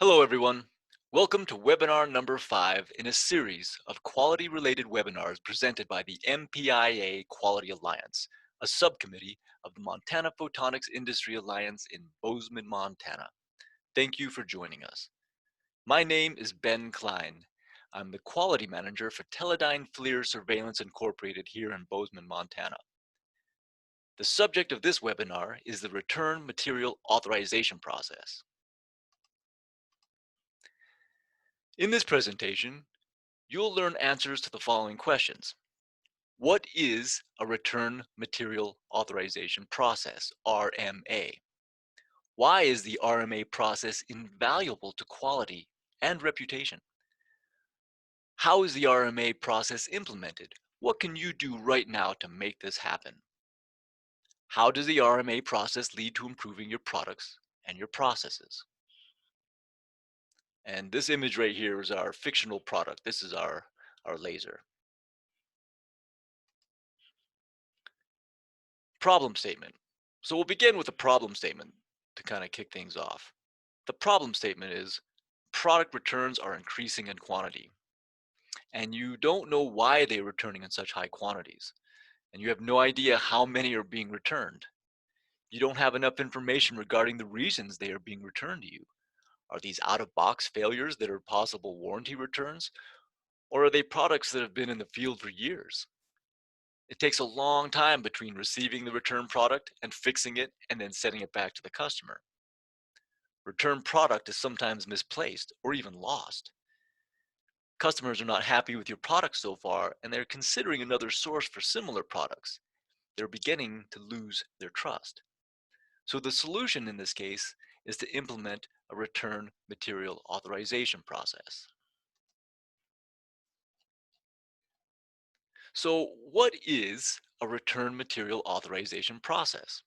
Hello, everyone. Welcome to webinar number 5 in a series of quality-related webinars presented by the MPIA Quality Alliance, a subcommittee of the Montana Photonics Industry Alliance in Bozeman, Montana. Thank you for joining us. My name is Ben Klein. I'm the Quality Manager for Teledyne FLIR Surveillance Incorporated here in Bozeman, Montana. The subject of this webinar is the Return Material Authorization process. In this presentation, you'll learn answers to the following questions. What is a Return Material Authorization Process, RMA? Why is the RMA process invaluable to quality and reputation? How is the RMA process implemented? What can you do right now to make this happen? How does the RMA process lead to improving your products and your processes? And this image right here is our fictional product. This is our laser. Problem statement. So we'll begin with a problem statement to kind of kick things off. The problem statement is product returns are increasing in quantity, and you don't know why they're returning in such high quantities, and you have no idea how many are being returned. You don't have enough information regarding the reasons they are being returned to you. Are these out-of-box failures that are possible warranty returns, or are they products that have been in the field for years? It takes a long time between receiving the return product and fixing it and then sending it back to the customer. Return product is sometimes misplaced or even lost. Customers are not happy with your product so far, and they're considering another source for similar products. They're beginning to lose their trust. So the solution in this case is to implement a return material authorization process. So what is a return material authorization process?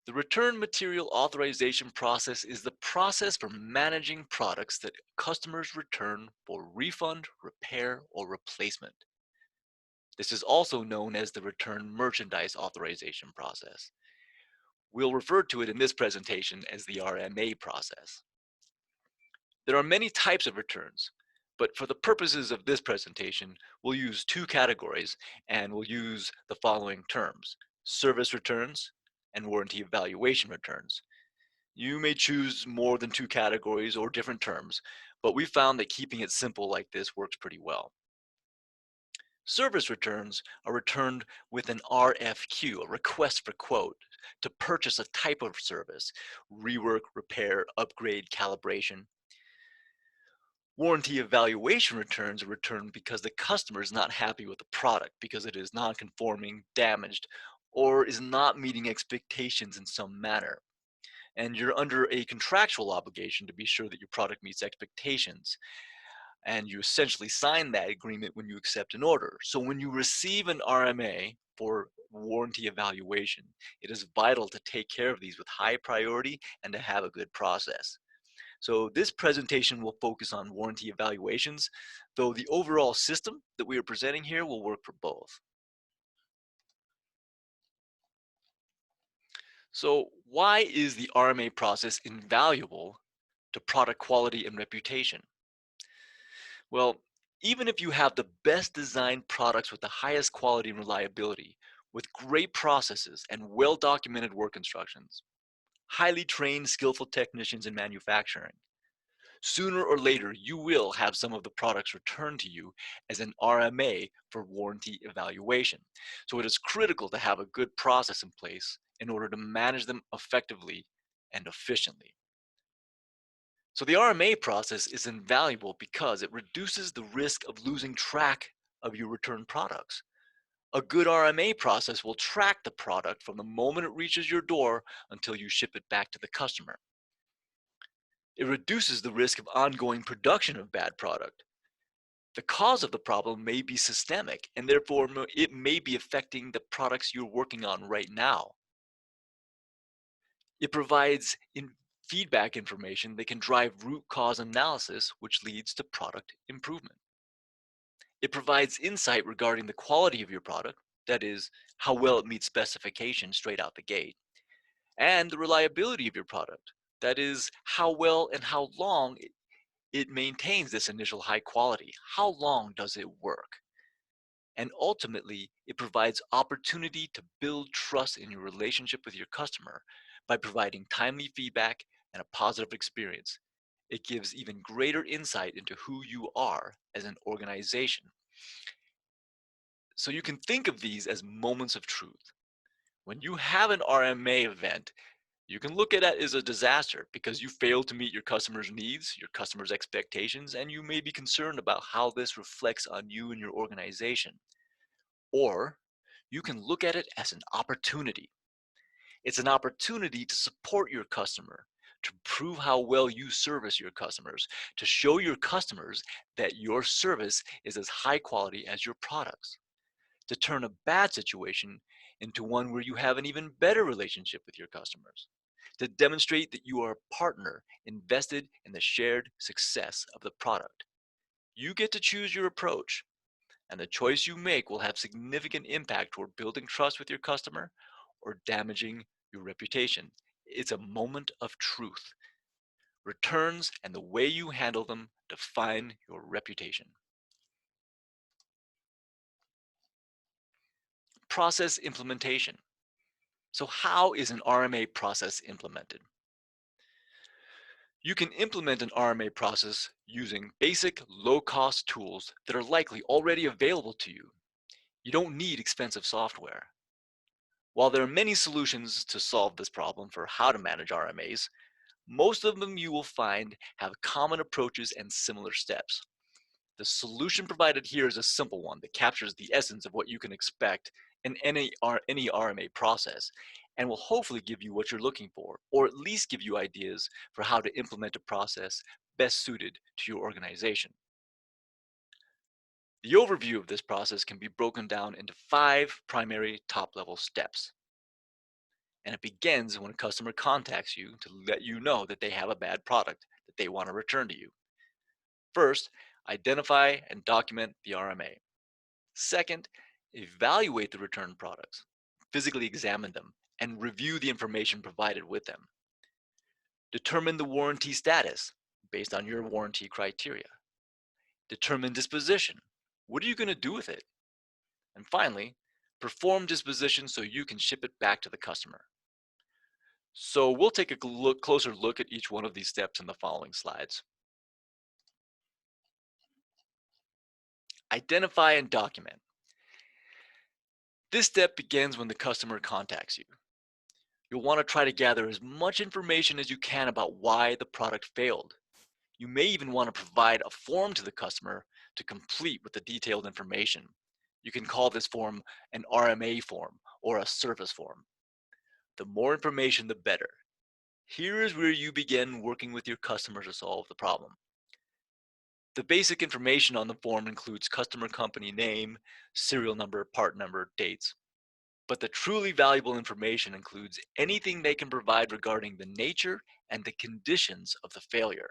The return material authorization process is the process for managing products that customers return for refund, repair, or replacement. This is also known as the return merchandise authorization process. We'll refer to it in this presentation as the RMA process. There are many types of returns, but for the purposes of this presentation, we'll use two categories and we'll use the following terms: service returns and warranty evaluation returns. You may choose more than two categories or different terms, but we found that keeping it simple like this works pretty well. Service returns are returned with an RFQ, a request for quote, to purchase a type of service: rework, repair, upgrade, calibration. Warranty evaluation returns are returned because the customer is not happy with the product because it is non-conforming, damaged, or is not meeting expectations in some manner. And you're under a contractual obligation to be sure that your product meets expectations. And you essentially sign that agreement when you accept an order. So when you receive an RMA for warranty evaluation, it is vital to take care of these with high priority and to have a good process. So this presentation will focus on warranty evaluations, though the overall system that we are presenting here will work for both. So why is the RMA process invaluable to product quality and reputation? Well, even if you have the best designed products with the highest quality and reliability, with great processes and well-documented work instructions, highly trained, skillful technicians in manufacturing, sooner or later you will have some of the products returned to you as an RMA for warranty evaluation. So it is critical to have a good process in place in order to manage them effectively and efficiently. So the RMA process is invaluable because it reduces the risk of losing track of your return products. A good RMA process will track the product from the moment it reaches your door until you ship it back to the customer. It reduces the risk of ongoing production of bad product. The cause of the problem may be systemic, and therefore it may be affecting the products you're working on right now. It provides feedback information that can drive root cause analysis, which leads to product improvement. It provides insight regarding the quality of your product, that is, how well it meets specifications straight out the gate, and the reliability of your product, That is, how well and how long it maintains this initial high quality. How long does it work? And ultimately, it provides opportunity to build trust in your relationship with your customer by providing timely feedback and a positive experience. It gives even greater insight into who you are as an organization. So you can think of these as moments of truth. When you have an RMA event, you can look at it as a disaster because you failed to meet your customers' needs, your customers' expectations, and you may be concerned about how this reflects on you and your organization. Or you can look at it as an opportunity. It's an opportunity to support your customer, to prove how well you service your customers, to show your customers that your service is as high quality as your products, to turn a bad situation into one where you have an even better relationship with your customers, to demonstrate that you are a partner invested in the shared success of the product. You get to choose your approach, and the choice you make will have significant impact toward building trust with your customer or damaging your reputation. It's a moment of truth. Returns and the way you handle them define your reputation. Process implementation. So, how is an RMA process implemented? You can implement an RMA process using basic low cost tools that are likely already available to you. You don't need expensive software. While there are many solutions to solve this problem for how to manage RMAs, most of them you will find have common approaches and similar steps. The solution provided here is a simple one that captures the essence of what you can expect in any RMA process and will hopefully give you what you're looking for, or at least give you ideas for how to implement a process best suited to your organization. The overview of this process can be broken down into 5 primary top-level steps. And it begins when a customer contacts you to let you know that they have a bad product that they want to return to you. First, identify and document the RMA. Second, evaluate the returned products, physically examine them, and review the information provided with them. Determine the warranty status based on your warranty criteria. Determine disposition. What are you going to do with it? And finally, perform disposition so you can ship it back to the customer. So we'll take a closer look at each one of these steps in the following slides. Identify and document. This step begins when the customer contacts you. You'll want to try to gather as much information as you can about why the product failed. You may even want to provide a form to the customer to complete with the detailed information. You can call this form an RMA form or a service form. The more information, the better. Here is where you begin working with your customer to solve the problem. The basic information on the form includes customer company name, serial number, part number, dates. But the truly valuable information includes anything they can provide regarding the nature and the conditions of the failure.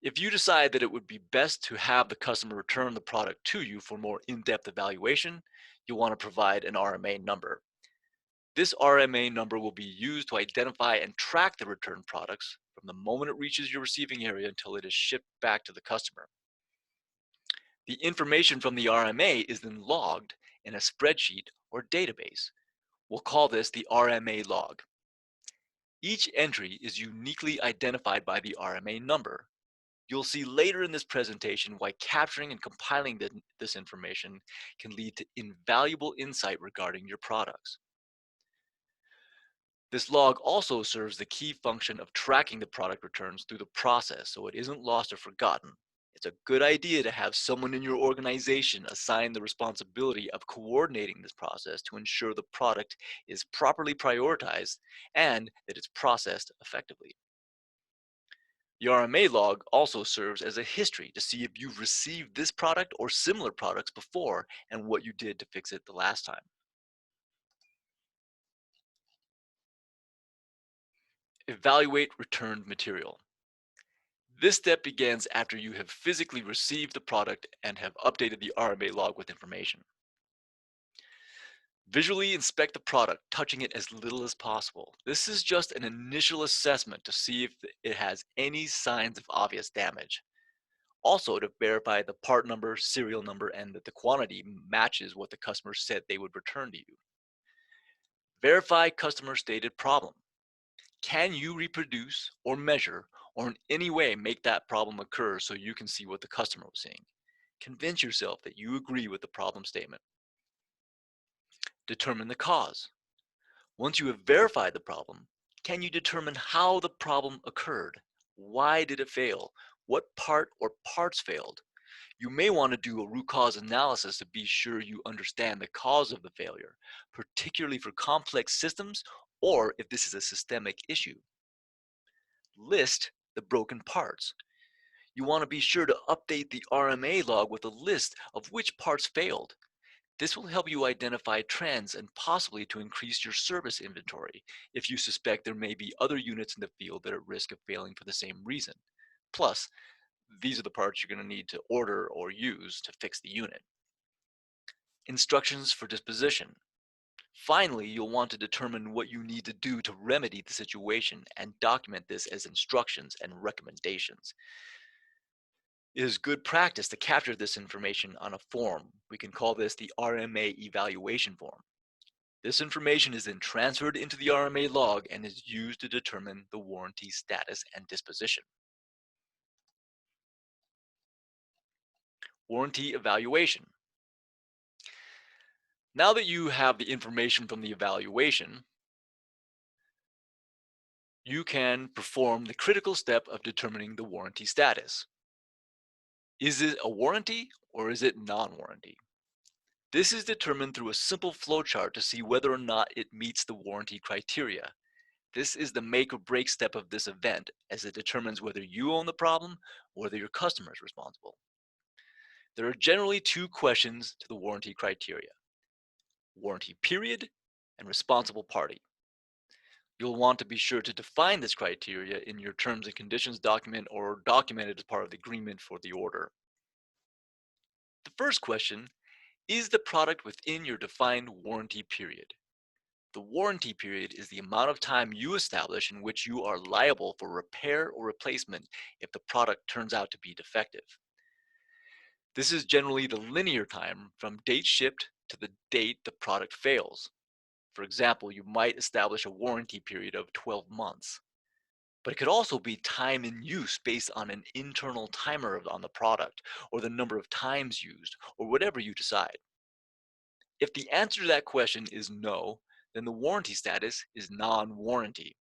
If you decide that it would be best to have the customer return the product to you for more in-depth evaluation, you'll want to provide an RMA number. This RMA number will be used to identify and track the returned products from the moment it reaches your receiving area until it is shipped back to the customer. The information from the RMA is then logged in a spreadsheet or database. We'll call this the RMA log. Each entry is uniquely identified by the RMA number. You'll see later in this presentation why capturing and compiling this information can lead to invaluable insight regarding your products. This log also serves the key function of tracking the product returns through the process so it isn't lost or forgotten. It's a good idea to have someone in your organization assigned the responsibility of coordinating this process to ensure the product is properly prioritized and that it's processed effectively. The RMA log also serves as a history to see if you've received this product or similar products before and what you did to fix it the last time. Evaluate returned material. This step begins after you have physically received the product and have updated the RMA log with information. Visually inspect the product, touching it as little as possible. This is just an initial assessment to see if it has any signs of obvious damage. Also, to verify the part number, serial number, and that the quantity matches what the customer said they would return to you. Verify customer stated problem. Can you reproduce or measure or in any way make that problem occur so you can see what the customer was seeing? Convince yourself that you agree with the problem statement. Determine the cause. Once you have verified the problem, can you determine how the problem occurred? Why did it fail? What part or parts failed? You may want to do a root cause analysis to be sure you understand the cause of the failure, particularly for complex systems or if this is a systemic issue. List the broken parts. You want to be sure to update the RMA log with a list of which parts failed. This will help you identify trends and possibly to increase your service inventory if you suspect there may be other units in the field that are at risk of failing for the same reason. Plus, these are the parts you're going to need to order or use to fix the unit. Instructions for disposition. Finally, you'll want to determine what you need to do to remedy the situation and document this as instructions and recommendations. It is good practice to capture this information on a form. We can call this the RMA evaluation form. This information is then transferred into the RMA log and is used to determine the warranty status and disposition. Warranty evaluation. Now that you have the information from the evaluation, you can perform the critical step of determining the warranty status. Is it a warranty or is it non-warranty? This is determined through a simple flowchart to see whether or not it meets the warranty criteria. This is the make or break step of this event, as it determines whether you own the problem or whether your customer is responsible. There are generally two questions to the warranty criteria: warranty period and responsible party. You'll want to be sure to define this criteria in your terms and conditions document or document it as part of the agreement for the order. The first question: is the product within your defined warranty period? The warranty period is the amount of time you establish in which you are liable for repair or replacement if the product turns out to be defective. This is generally the linear time from date shipped to the date the product fails. For example, you might establish a warranty period of 12 months. But it could also be time in use based on an internal timer on the product, or the number of times used, or whatever you decide. If the answer to that question is no, then the warranty status is non-warranty.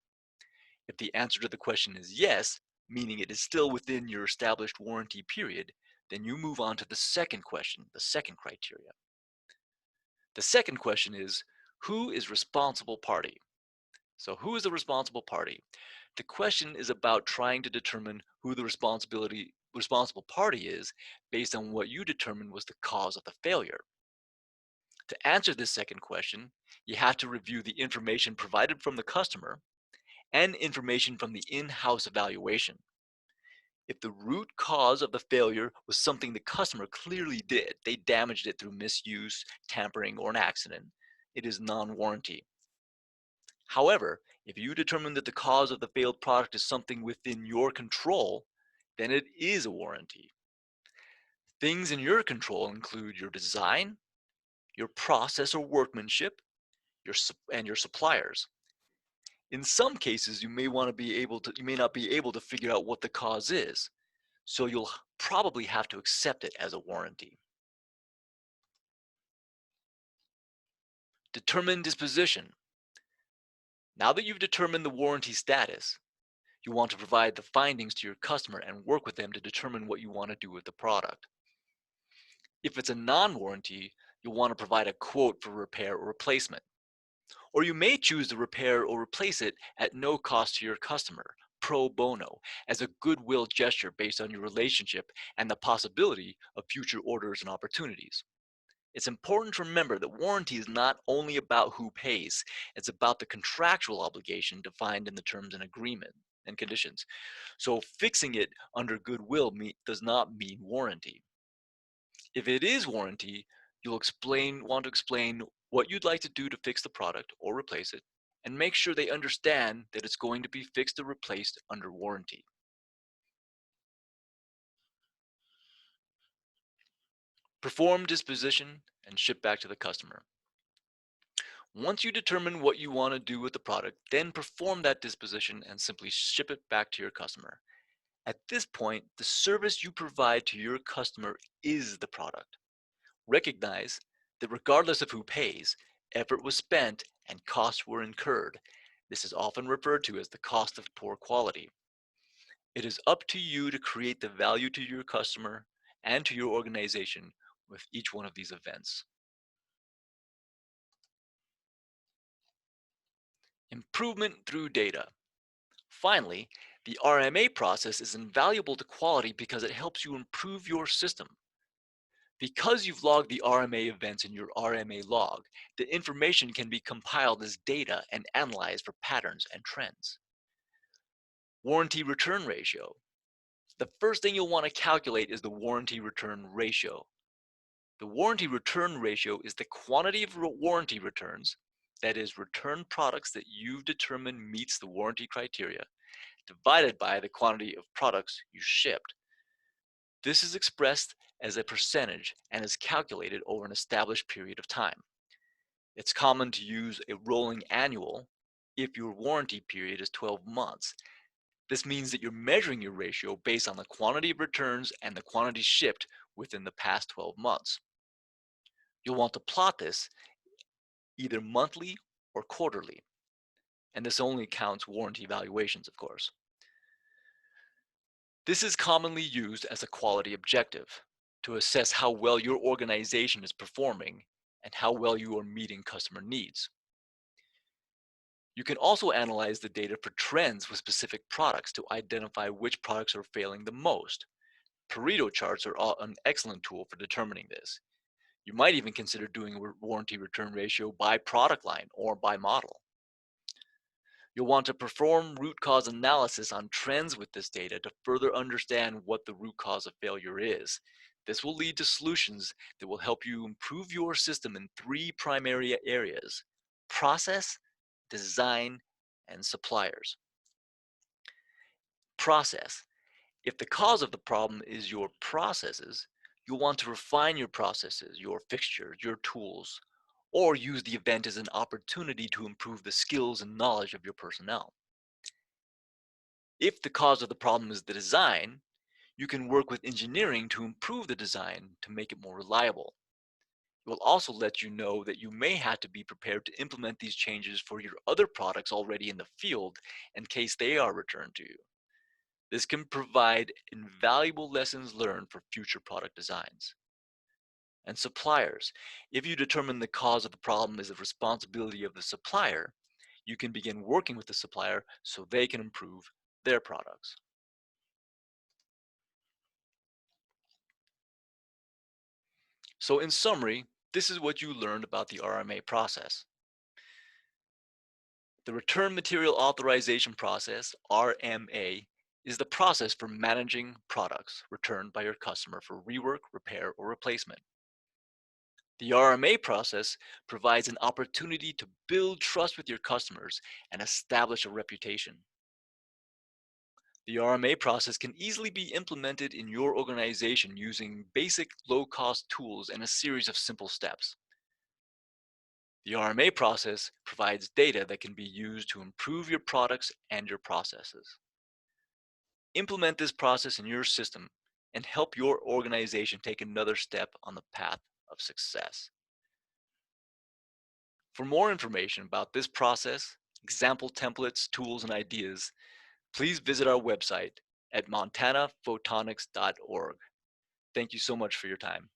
If the answer to the question is yes, meaning it is still within your established warranty period, then you move on to the second question, the second criteria. The second question is, who is responsible party? So who is the responsible party? The question is about trying to determine who the responsible party is based on what you determined was the cause of the failure. To answer this second question, you have to review the information provided from the customer and information from the in-house evaluation. If the root cause of the failure was something the customer clearly did, they damaged it through misuse, tampering, or an accident, it is non-warranty. However, if you determine that the cause of the failed product is something within your control, then it is a warranty. Things in your control include your design, your process or workmanship, and your suppliers. In some cases, you may not be able to figure out what the cause is, so you'll probably have to accept it as a warranty. Determine disposition. Now that you've determined the warranty status, you want to provide the findings to your customer and work with them to determine what you want to do with the product. If it's a non-warranty, you'll want to provide a quote for repair or replacement. Or you may choose to repair or replace it at no cost to your customer, pro bono, as a goodwill gesture based on your relationship and the possibility of future orders and opportunities. It's important to remember that warranty is not only about who pays, it's about the contractual obligation defined in the terms and agreement and conditions. So fixing it under goodwill does not mean warranty. If it is warranty, want to explain what you'd like to do to fix the product or replace it, and make sure they understand that it's going to be fixed or replaced under warranty. Perform disposition and ship back to the customer. Once you determine what you want to do with the product, then perform that disposition and simply ship it back to your customer. At this point, the service you provide to your customer is the product. Recognize that regardless of who pays, effort was spent and costs were incurred. This is often referred to as the cost of poor quality. It is up to you to create the value to your customer and to your organization with each one of these events. Improvement through data. Finally, the RMA process is invaluable to quality because it helps you improve your system. Because you've logged the RMA events in your RMA log, the information can be compiled as data and analyzed for patterns and trends. Warranty return ratio. The first thing you'll want to calculate is the warranty return ratio. The warranty return ratio is the quantity of warranty returns, that is, return products that you've determined meets the warranty criteria, divided by the quantity of products you shipped. This is expressed as a percentage and is calculated over an established period of time. It's common to use a rolling annual if your warranty period is 12 months. This means that you're measuring your ratio based on the quantity of returns and the quantity shipped within the past 12 months. You'll want to plot this either monthly or quarterly, and this only counts warranty evaluations, of course. This is commonly used as a quality objective to assess how well your organization is performing and how well you are meeting customer needs. You can also analyze the data for trends with specific products to identify which products are failing the most. Pareto charts are an excellent tool for determining this. You might even consider doing a warranty return ratio by product line or by model. You'll want to perform root cause analysis on trends with this data to further understand what the root cause of failure is. This will lead to solutions that will help you improve your system in three primary areas: process, design, and suppliers. Process. If the cause of the problem is your processes, you'll want to refine your processes, your fixtures, your tools, or use the event as an opportunity to improve the skills and knowledge of your personnel. If the cause of the problem is the design, you can work with engineering to improve the design to make it more reliable. It will also let you know that you may have to be prepared to implement these changes for your other products already in the field in case they are returned to you. This can provide invaluable lessons learned for future product designs. And suppliers. If you determine the cause of the problem is the responsibility of the supplier, you can begin working with the supplier so they can improve their products. So in summary, this is what you learned about the RMA process. The Return Material Authorization Process, RMA, is the process for managing products returned by your customer for rework, repair, or replacement. The RMA process provides an opportunity to build trust with your customers and establish a reputation. The RMA process can easily be implemented in your organization using basic low-cost tools and a series of simple steps. The RMA process provides data that can be used to improve your products and your processes. Implement this process in your system and help your organization take another step on the path of success. For more information about this process, example templates, tools, and ideas, please visit our website at montanaphotonics.org. Thank you so much for your time.